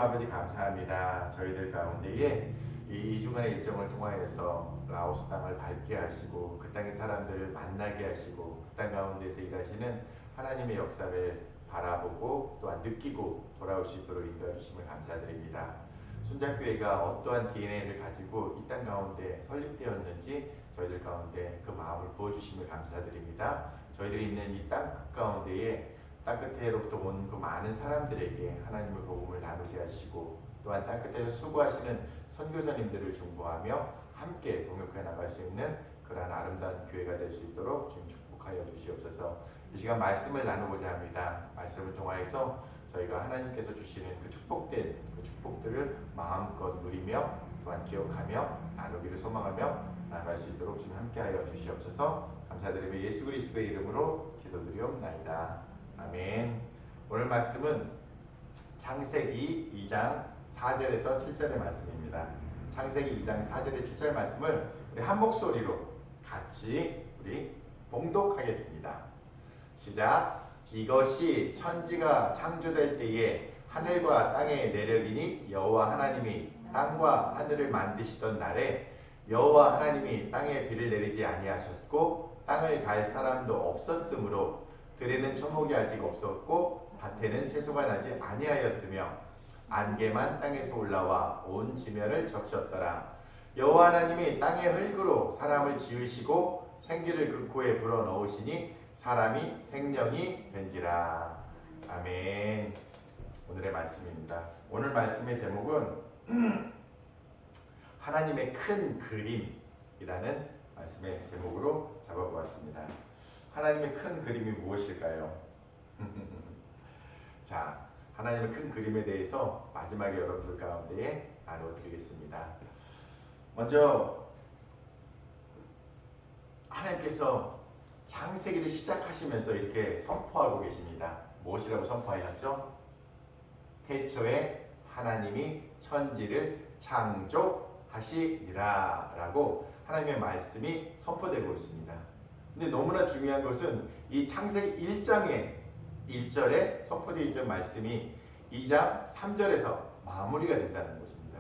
아버지 감사합니다. 저희들 가운데에 이 주간의 일정을 통하여서 라오스 땅을 밟게 하시고 그 땅의 사람들을 만나게 하시고 그 땅 가운데서 일하시는 하나님의 역사를 바라보고 또한 느끼고 돌아올 수 있도록 인도해 주심을 감사드립니다. 순장교회가 어떠한 DNA를 가지고 이 땅 가운데 설립되었는지 저희들 가운데 그 마음을 부어주심을 감사드립니다. 저희들이 있는 이 땅 가운데에 땅끝에로부터 온 그 많은 사람들에게 하나님의 복음을 나누게 하시고 또한 땅끝에서 수고하시는 선교사님들을 중보하며 함께 동역해 나갈 수 있는 그러한 아름다운 교회가 될 수 있도록 주님 축복하여 주시옵소서. 이 시간 말씀을 나누고자 합니다. 말씀을 통하여서 저희가 하나님께서 주시는 그 축복된 그 축복들을 마음껏 누리며 또한 기억하며 나누기를 소망하며 나아갈 수 있도록 주님 함께하여 주시옵소서. 감사드리며 예수 그리스도의 이름으로 기도드리옵나이다. 아멘. 오늘 말씀은 창세기 2장 4절에서 7절의 말씀입니다. 창세기 2장 4절에 7절 말씀을 우리 한 목소리로 같이 우리 봉독하겠습니다. 시작. 이것이 천지가 창조될 때에 하늘과 땅의 내력이니 여호와 하나님이 땅과 하늘을 만드시던 날에 여호와 하나님이 땅에 비를 내리지 아니하셨고 땅을 갈 사람도 없었으므로 들에는 초목이 아직 없었고 밭에는 채소가 나지 아니하였으며 안개만 땅에서 올라와 온 지면을 적셨더라. 여호와 하나님이 땅의 흙으로 사람을 지으시고 생기를 그 코에 불어넣으시니 사람이 생명이 된지라. 아멘. 오늘의 말씀입니다. 오늘 말씀의 제목은 하나님의 큰 그림이라는 말씀의 제목으로 잡아보았습니다. 하나님의 큰 그림이 무엇일까요? 자, 하나님의 큰 그림에 대해서 마지막에 여러분들 가운데 나눠드리겠습니다. 먼저 하나님께서 창세기를 시작하시면서 이렇게 선포하고 계십니다. 무엇이라고 선포하셨죠? 태초에 하나님이 천지를 창조하시니라 라고 하나님의 말씀이 선포되고 있습니다. 근데 너무나 중요한 것은 이 창세기 1장의 1절에 선포되어 있는 말씀이 2장 3절에서 마무리가 된다는 것입니다.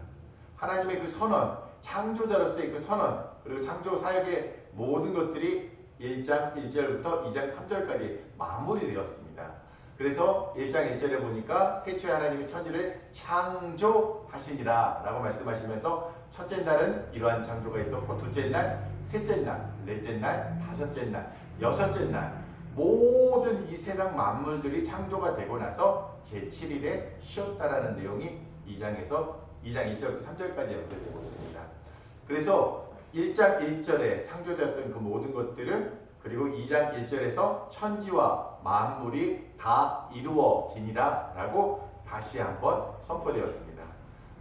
하나님의 그 선언, 창조자로서의 그 선언, 그리고 창조 사역의 모든 것들이 1장 1절부터 2장 3절까지 마무리되었습니다. 그래서 1장 1절에 보니까 태초에 하나님이 천지를 창조하시니라 라고 말씀하시면서 첫째 날은 이러한 창조가 있었고 둘째 날, 셋째 날, 넷째 날, 다섯째 날, 여섯째 날 모든 이 세상 만물들이 창조가 되고 나서 제7일에 쉬었다라는 내용이 2장에서 2장 1절부터 3절까지 연결되고 있습니다. 그래서 1장 1절에 창조되었던 그 모든 것들을 그리고 2장 1절에서 천지와 만물이 다 이루어지니라 라고 다시 한번 선포되었습니다.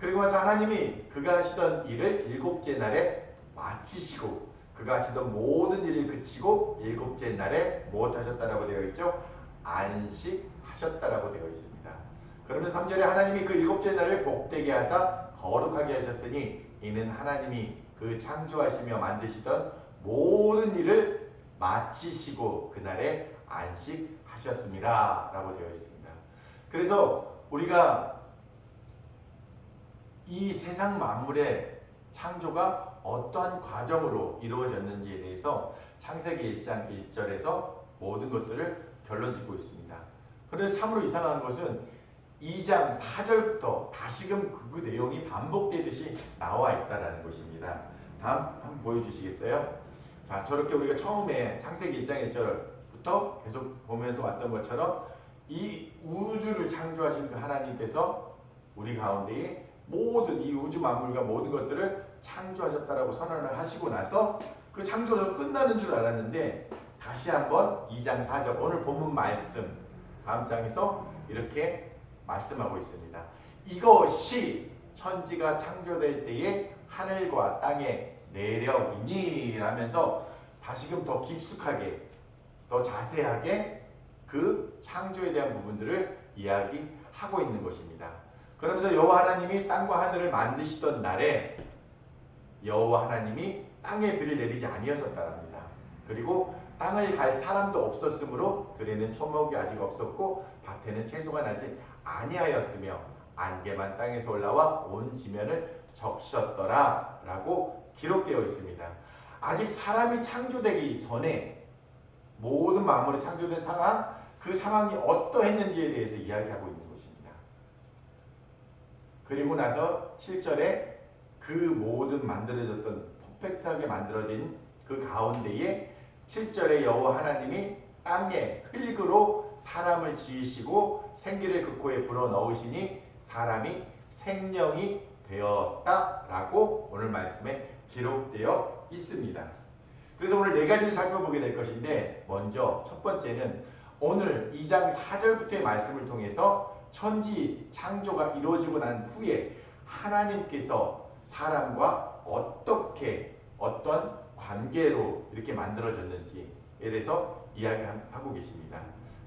그리고 나서 하나님이 그가 하시던 일을 일곱째 날에 마치시고 그가 하시던 모든 일을 그치고 일곱째 날에 무엇하셨다라고 되어 있죠? 안식하셨다라고 되어 있습니다. 그러면서 3절에 하나님이 그 일곱째 날을 복되게 하사 거룩하게 하셨으니 이는 하나님이 그 창조하시며 만드시던 모든 일을 마치시고 그날에 안식하셨습니다 라고 되어 있습니다. 그래서 우리가 이 세상 만물의 창조가 어떠한 과정으로 이루어졌는지에 대해서 창세기 1장 1절에서 모든 것들을 결론 짓고 있습니다. 그런데 참으로 이상한 것은 2장 4절부터 다시금 그 내용이 반복되듯이 나와 있다는 것입니다. 다음 한번 보여주시겠어요? 자, 저렇게 우리가 처음에 창세기 1장 1절부터 계속 보면서 왔던 것처럼 이 우주를 창조하신 그 하나님께서 우리 가운데에 모든 이 우주 만물과 모든 것들을 창조하셨다라고 선언을 하시고 나서 그 창조가 끝나는 줄 알았는데 다시 한번 2장 4절 오늘 본문 말씀 다음 장에서 이렇게 말씀하고 있습니다. 이것이 천지가 창조될 때에 하늘과 땅의 내력이니 라면서 다시금 더 깊숙하게 더 자세하게 그 창조에 대한 부분들을 이야기하고 있는 것입니다. 그러면서 여호와 하나님이 땅과 하늘을 만드시던 날에 여호와 하나님이 땅에 비를 내리지 아니하셨다랍니다. 그리고 땅을 갈 사람도 없었으므로 들에는 초목이 아직 없었고 밭에는 채소가 나지 아니하였으며 안개만 땅에서 올라와 온 지면을 적셨더라 라고 기록되어 있습니다. 아직 사람이 창조되기 전에 모든 만물이 창조된 상황, 그 상황이 어떠했는지에 대해서 이야기하고 있는 것입니다. 그리고 나서 7절에 그 모든 만들어졌던 퍼펙트하게 만들어진 그 가운데에 7절에 여호와 하나님이 땅에 흙으로 사람을 지으시고 생기를 그 코에 불어넣으시니 사람이 생명이 되었다라고 오늘 말씀에 기록되어 있습니다. 그래서 오늘 네 가지를 살펴보게 될 것인데, 먼저 첫 번째는 오늘 2장 4절부터의 말씀을 통해서 천지 창조가 이루어지고 난 후에 하나님께서 사람과 어떻게 어떤 관계로 이렇게 만들어졌는지에 대해서 이야기하고 계십니다.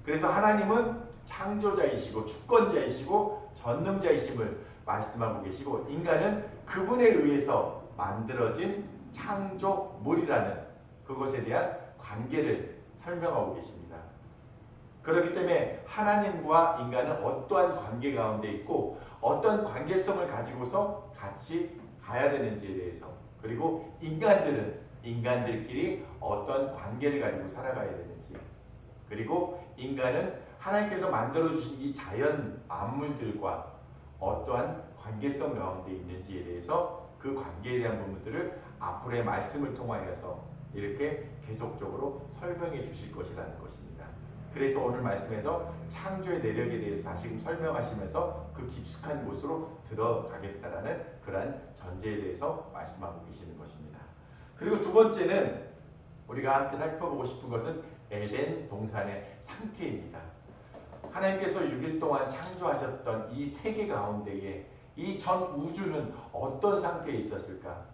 그래서 하나님은 창조자이시고 주권자이시고 전능자이심을 말씀하고 계시고, 인간은 그분에 의해서 만들어진 창조물이라는 그것에 대한 관계를 설명하고 계십니다. 그렇기 때문에 하나님과 인간은 어떠한 관계 가운데 있고 어떤 관계성을 가지고서 같이 가야 되는지에 대해서, 그리고 인간들은 인간들끼리 어떤 관계를 가지고 살아가야 되는지, 그리고 인간은 하나님께서 만들어주신 이 자연 만물들과 어떠한 관계성 가운데 있는지에 대해서 그 관계에 대한 부분들을 앞으로의 말씀을 통하여서 이렇게 계속적으로 설명해 주실 것이라는 것입니다. 그래서 오늘 말씀에서 창조의 내력에 대해서 다시금 설명하시면서 그 깊숙한 곳으로 들어가겠다라는 그러한 전제에 대해서 말씀하고 계시는 것입니다. 그리고 두 번째는 우리가 함께 살펴보고 싶은 것은 에덴 동산의 상태입니다. 하나님께서 6일 동안 창조하셨던 이 세계 가운데에 이 전 우주는 어떤 상태에 있었을까?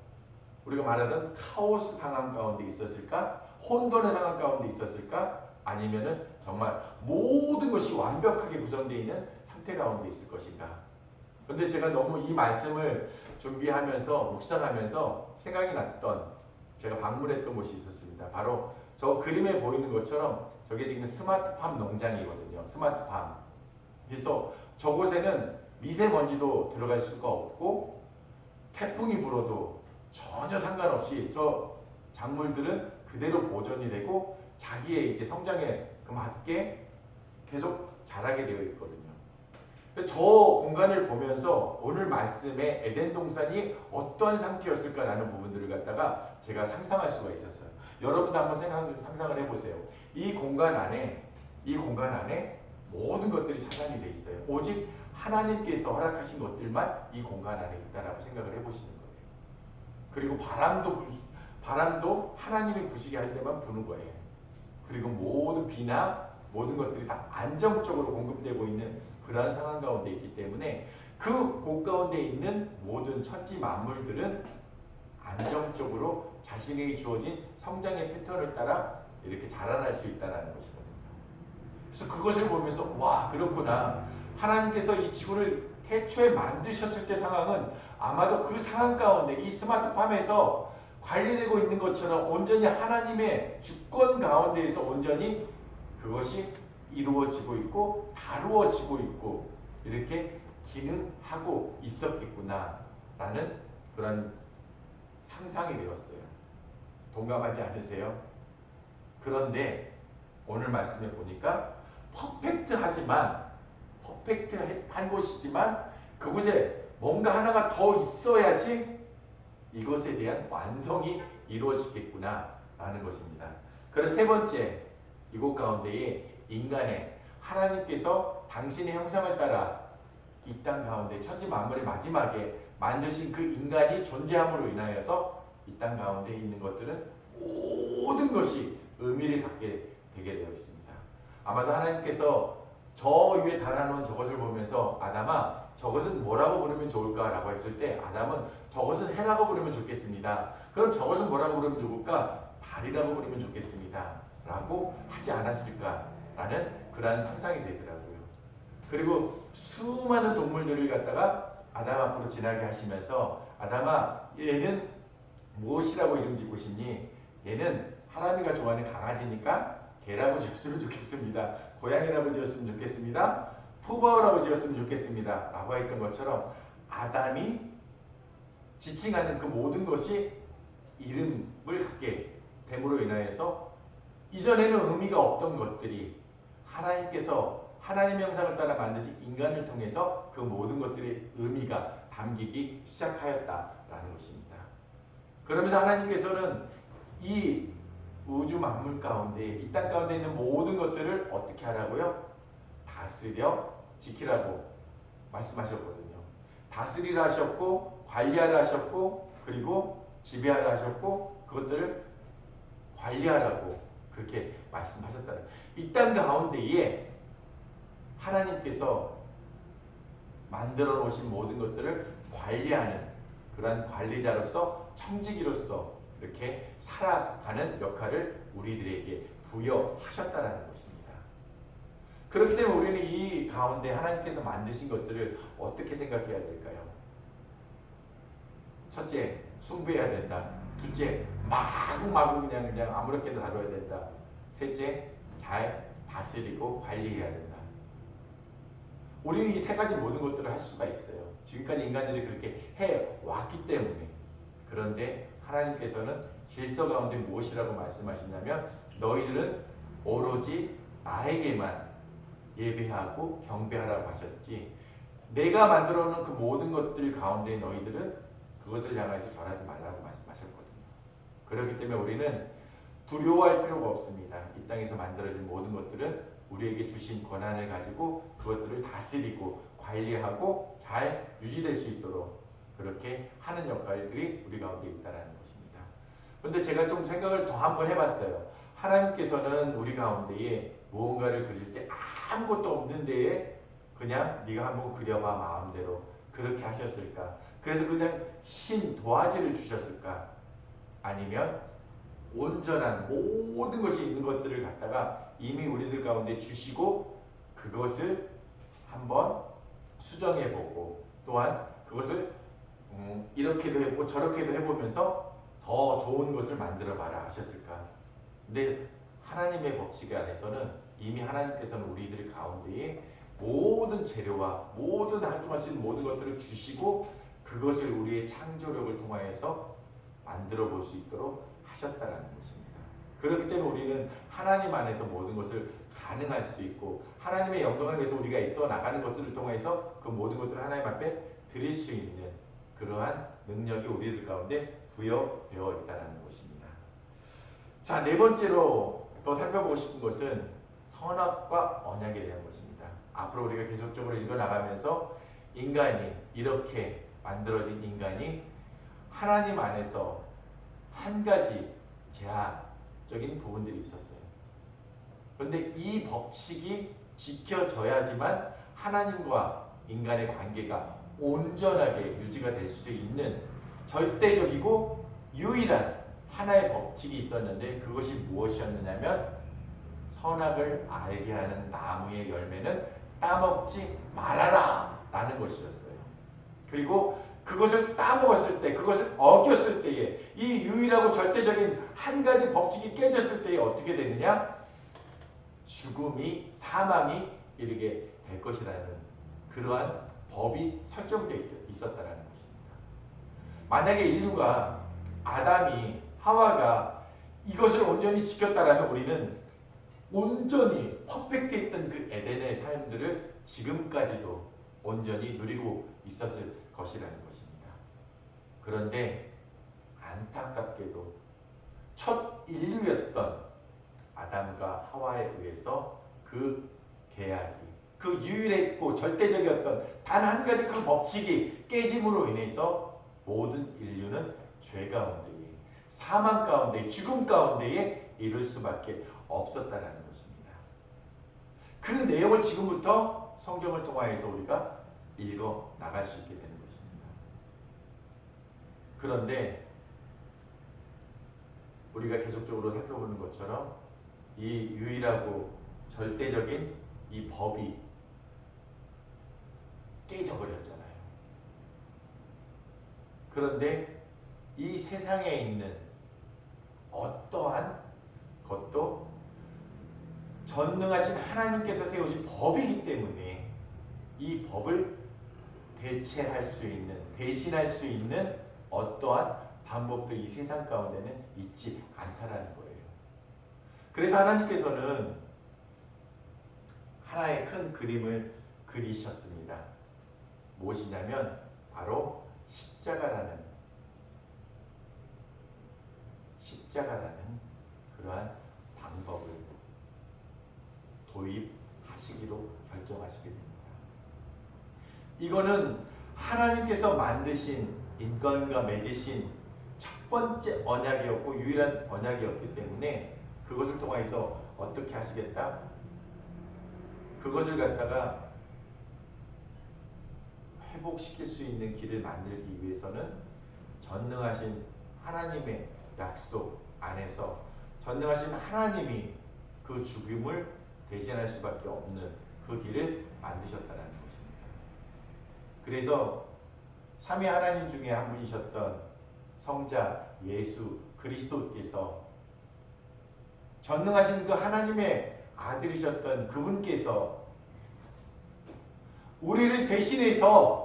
우리가 말하던 카오스 상황 가운데 있었을까? 혼돈의 상황 가운데 있었을까? 아니면은 정말 모든 것이 완벽하게 구성되어 있는 상태 가운데 있을 것인가? 그런데 제가 너무 이 말씀을 준비하면서 묵상하면서 생각이 났던, 제가 방문했던 곳이 있었습니다. 바로 저 그림에 보이는 것처럼 저게 지금 스마트팜 농장이거든요. 스마트팜. 그래서 저곳에는 미세먼지도 들어갈 수가 없고 태풍이 불어도 전혀 상관없이 저 작물들은 그대로 보존이 되고 자기의 이제 성장에 맞게 계속 자라게 되어 있거든요. 저 공간을 보면서 오늘 말씀에 에덴 동산이 어떠한 상태였을까라는 부분들을 갖다가 제가 상상할 수가 있었어요. 여러분도 한번 상상을 해보세요. 이 공간 안에 모든 것들이 차단이 되어 있어요. 오직 하나님께서 허락하신 것들만 이 공간 안에 있다라고 생각을 해보시는 거예요. 그리고 바람도 하나님이 부시게 할 때만 부는 거예요. 그리고 모든 비나 모든 것들이 다 안정적으로 공급되고 있는 그러한 상황 가운데 있기 때문에 그 곳 가운데 있는 모든 천지 만물들은 안정적으로 자신에게 주어진 성장의 패턴을 따라 이렇게 자라날 수 있다는 것이거든요. 그래서 그것을 보면서 와, 그렇구나. 하나님께서 이 지구를 태초에 만드셨을 때 상황은 아마도 그 상황 가운데 이 스마트팜에서 관리되고 있는 것처럼 온전히 하나님의 주권 가운데에서 온전히 그것이 이루어지고 있고 다루어지고 있고 이렇게 기능하고 있었겠구나 라는 그런 상상이 되었어요. 동감하지 않으세요? 그런데 오늘 말씀에 보니까 퍼펙트한 곳이지만 그곳에 뭔가 하나가 더 있어야지 이것에 대한 완성이 이루어지겠구나 라는 것입니다. 그래서 세 번째, 이곳 가운데에 인간의 하나님께서 당신의 형상을 따라 이 땅 가운데 천지 만물의 마지막에 만드신 그 인간이 존재함으로 인하여서 이 땅 가운데 있는 것들은 모든 것이 의미를 갖게 되게 되어 있습니다. 아마도 하나님께서 저 위에 달아놓은 저것을 보면서 아담아, 저것은 뭐라고 부르면 좋을까라고 했을 때 아담은 저것은 해라고 부르면 좋겠습니다. 그럼 저것은 뭐라고 부르면 좋을까? 달이라고 부르면 좋겠습니다. 라고 하지 않았을까라는 그러한 상상이 되더라고요. 그리고 수많은 동물들을 갖다가 아담 앞으로 지나게 하시면서 아담아, 얘는 무엇이라고 이름 짓고 싶니? 얘는 하람이가 좋아하는 강아지니까 개라고 지었으면 좋겠습니다. 고양이라고 지었으면 좋겠습니다. 푸바오라고 지었으면 좋겠습니다 라고 했던 것처럼 아담이 지칭하는 그 모든 것이 이름을 갖게 됨으로 인하여서 이전에는 의미가 없던 것들이 하나님께서 하나님의 형상을 따라 만드신 인간을 통해서 그 모든 것들의 의미가 담기기 시작하였다라는 것입니다. 그러면서 하나님께서는 이 우주 만물 가운데 이 땅 가운데 있는 모든 것들을 어떻게 하라고요? 다스려 지키라고 말씀하셨거든요. 다스리라 하셨고 관리하라 하셨고 그리고 지배하라 하셨고 그것들을 관리하라고 그렇게 말씀하셨다는 이 땅 가운데에 하나님께서 만들어 놓으신 모든 것들을 관리하는 그러한 관리자로서 청지기로서 이렇게 살아가는 역할을 우리들에게 부여하셨다는 것입니다. 그렇기 때문에 우리는 이 가운데 하나님께서 만드신 것들을 어떻게 생각해야 될까요? 첫째, 숭배해야 된다. 둘째, 마구마구 그냥 아무렇게나 다뤄야 된다. 셋째, 잘 다스리고 관리해야 된다. 우리는 이 세 가지 모든 것들을 할 수가 있어요. 지금까지 인간들이 그렇게 해왔기 때문에. 그런데 하나님께서는 질서 가운데 무엇이라고 말씀하시냐면 너희들은 오로지 나에게만 예배하고 경배하라고 하셨지 내가 만들어 놓은 그 모든 것들 가운데 너희들은 그것을 향해서 절하지 말라고 말씀하셨거든요. 그렇기 때문에 우리는 두려워할 필요가 없습니다. 이 땅에서 만들어진 모든 것들은 우리에게 주신 권한을 가지고 그것들을 다스리고 관리하고 잘 유지될 수 있도록 그렇게 하는 역할들이 우리 가운데 있다는 것입니다. 그런데 제가 좀 생각을 더 한번 해봤어요. 하나님께서는 우리 가운데에 무언가를 그릴 때 아무것도 없는 데에 그냥 네가 한번 그려봐 마음대로 그렇게 하셨을까? 그래서 그냥 흰 도화지를 주셨을까? 아니면 온전한 모든 것이 있는 것들을 갖다가 이미 우리들 가운데 주시고 그것을 한번 수정해보고 또한 그것을 이렇게도 해보고 저렇게도 해보면서 더 좋은 것을 만들어봐라 하셨을까? 근데 하나님의 법칙 안에서는 이미 하나님께서는 우리들 가운데에 모든 재료와 모든 활동할 수 있는 모든 것들을 주시고 그것을 우리의 창조력을 통하여서 만들어 볼 수 있도록 하셨다는 것입니다. 그렇기 때문에 우리는 하나님 안에서 모든 것을 가능할 수 있고 하나님의 영광을 위해서 우리가 있어 나가는 것들을 통해서 그 모든 것들을 하나님 앞에 드릴 수 있는 그러한 능력이 우리들 가운데 부여되어 있다는 것입니다. 자, 네 번째로 더 살펴보고 싶은 것은 선악과 언약에 대한 것입니다. 앞으로 우리가 계속적으로 읽어나가면서 인간이 이렇게 만들어진 인간이 하나님 안에서 한 가지 제한적인 부분들이 있었어요. 그런데 이 법칙이 지켜져야지만 하나님과 인간의 관계가 온전하게 유지가 될 수 있는 절대적이고 유일한 하나의 법칙이 있었는데 그것이 무엇이었느냐면 선악을 알게 하는 나무의 열매는 따먹지 말아라 라는 것이었어요. 그리고 그것을 따먹었을 때 그것을 어겼을 때에 이 유일하고 절대적인 한 가지 법칙이 깨졌을 때에 어떻게 되느냐? 죽음이 사망이 이르게 될 것이라는 그러한 법이 설정되어 있었다는 것입니다. 만약에 인류가 아담이 하와가 이것을 온전히 지켰다라면 우리는 온전히 퍼펙트했던 그 에덴의 삶들을 지금까지도 온전히 누리고 있었을 것이라는 것입니다. 그런데 안타깝게도 첫 인류였던 아담과 하와에 의해서 그 계약이 그 유일했고 절대적이었던 단 한 가지 그 법칙이 깨짐으로 인해서 모든 인류는 죄 가운데에 사망 가운데 죽음 가운데에 이룰 수밖에 없었다라는 것입니다. 그 내용을 지금부터 성경을 통하여서 우리가 읽어 나갈 수 있게 되는 것입니다. 그런데 우리가 계속적으로 살펴보는 것처럼 이 유일하고 절대적인 이 법이 깨져버렸잖아요. 그런데 이 세상에 있는 어떠한 것도 전능하신 하나님께서 세우신 법이기 때문에 이 법을 대체할 수 있는, 대신할 수 있는 어떠한 방법도 이 세상 가운데는 있지 않다라는 거예요. 그래서 하나님께서는 하나의 큰 그림을 그리셨습니다. 무엇이냐면 바로 십자가라는 그러한 방법을 도입하시기로 결정하시게 됩니다. 이거는 하나님께서 만드신 인간과 맺으신 첫 번째 언약이었고 유일한 언약이었기 때문에 그것을 통해서 어떻게 하시겠다? 그것을 갖다가 회복시킬 수 있는 길을 만들기 위해서는 전능하신 하나님의 약속 안에서 전능하신 하나님이 그 죽음을 대신할 수밖에 없는 그 길을 만드셨다는 것입니다. 그래서 삼위 하나님 중에 한 분이셨던 성자 예수 그리스도께서 전능하신 그 하나님의 아들이셨던 그분께서 우리를 대신해서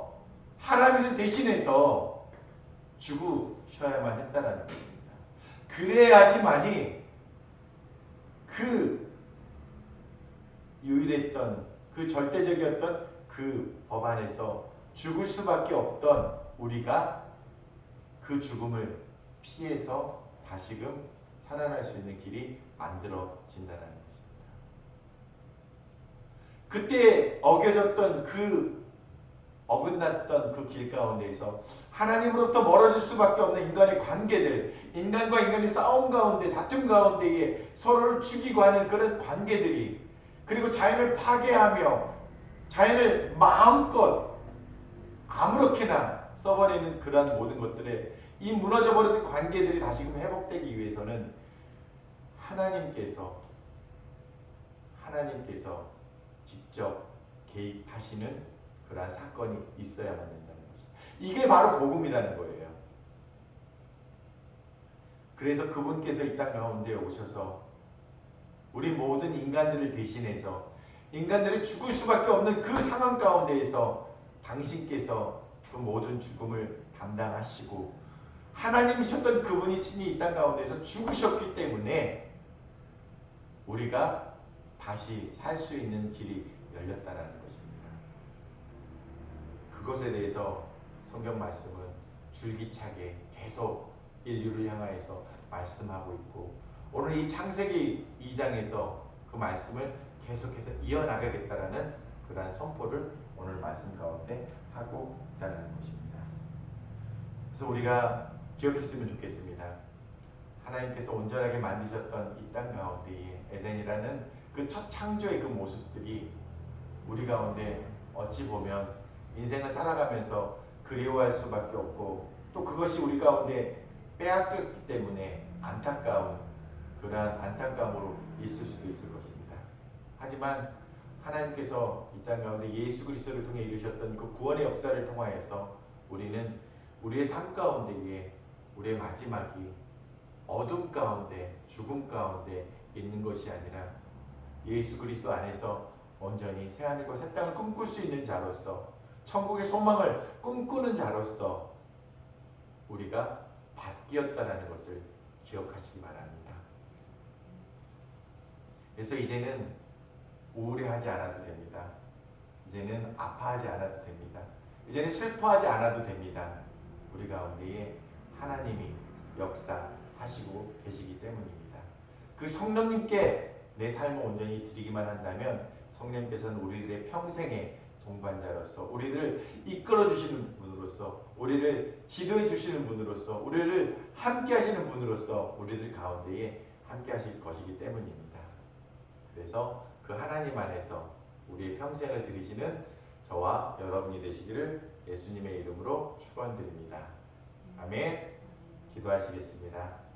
하나님을 대신해서 죽으셔야만 했다라는 것입니다. 그래야지만이 그 유일했던 그 절대적이었던 그 법 안에서 죽을 수밖에 없던 우리가 그 죽음을 피해서 다시금 살아날 수 있는 길이 만들어진다는 것입니다. 그때 어겨졌던 그 어긋났던 그 길 가운데에서 하나님으로부터 멀어질 수밖에 없는 인간의 관계들, 인간과 인간의 싸움 가운데, 다툼 가운데에 서로를 죽이고 하는 그런 관계들이, 그리고 자연을 파괴하며 자연을 마음껏 아무렇게나 써버리는 그런 모든 것들에 이 무너져버린 관계들이 다시금 회복되기 위해서는 하나님께서 직접 개입하시는 그러한 사건이 있어야만 된다는 거죠. 이게 바로 복음이라는 거예요. 그래서 그분께서 이 땅 가운데 오셔서 우리 모든 인간들을 대신해서 인간들이 죽을 수밖에 없는 그 상황 가운데에서 당신께서 그 모든 죽음을 담당하시고 하나님이셨던 그분이 친히 이 땅 가운데에서 죽으셨기 때문에 우리가 다시 살 수 있는 길이 열렸다는 것입니다. 그것에 대해서 성경 말씀은 줄기차게 계속 인류를 향하여서 말씀하고 있고 오늘 이 창세기 2장에서 그 말씀을 계속해서 이어나가겠다라는 그러한 선포를 오늘 말씀 가운데 하고 있다는 것입니다. 그래서 우리가 기억했으면 좋겠습니다. 하나님께서 온전하게 만드셨던 이 땅 가운데에 에덴이라는 그 첫 창조의 그 모습들이 우리 가운데 어찌 보면 인생을 살아가면서 그리워할 수밖에 없고 또 그것이 우리 가운데 빼앗겼기 때문에 그러한 안타까움으로 있을 수도 있을 것입니다. 하지만 하나님께서 이 땅 가운데 예수 그리스도를 통해 이루셨던 그 구원의 역사를 통하여서 우리는 우리의 삶 가운데에 우리의 마지막이 어둠 가운데 죽음 가운데 있는 것이 아니라 예수 그리스도 안에서 온전히 새하늘과 새 땅을 꿈꿀 수 있는 자로서 천국의 소망을 꿈꾸는 자로서 우리가 바뀌었다는 것을 기억하시기 바랍니다. 그래서 이제는 우울해하지 않아도 됩니다. 이제는 아파하지 않아도 됩니다. 이제는 슬퍼하지 않아도 됩니다. 우리 가운데에 하나님이 역사하시고 계시기 때문입니다. 그 성령님께 내 삶을 온전히 드리기만 한다면 성령님께서는 우리들의 평생의 동반자로서 우리들을 이끌어주시는 분으로서 우리를 지도해 주시는 분으로서 우리를 함께 하시는 분으로서 우리들 가운데에 함께 하실 것이기 때문입니다. 그래서 그 하나님 안에서 우리의 평생을 드리시는 저와 여러분이 되시기를 예수님의 이름으로 축원드립니다. 아멘. 기도하시겠습니다.